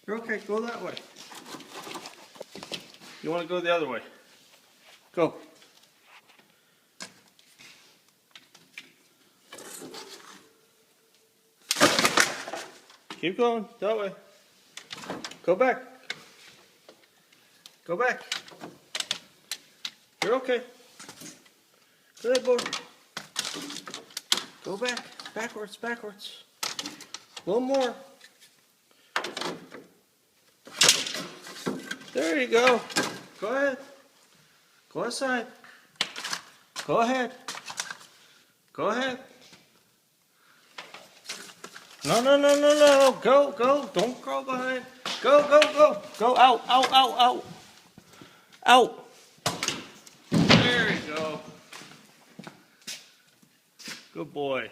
You're okay. Go that way. You want to go the other way? Go. Keep going. That way. Go back. Go back. You're okay. Good boy. Go back. Backwards. Backwards. A little more. There you go. Go ahead. Go inside. Go ahead. Go ahead. No, no, no, no, no. Go, go. Don't crawl behind. Go, go, go. Go out, out, out, out. Out. There you go. Good boy.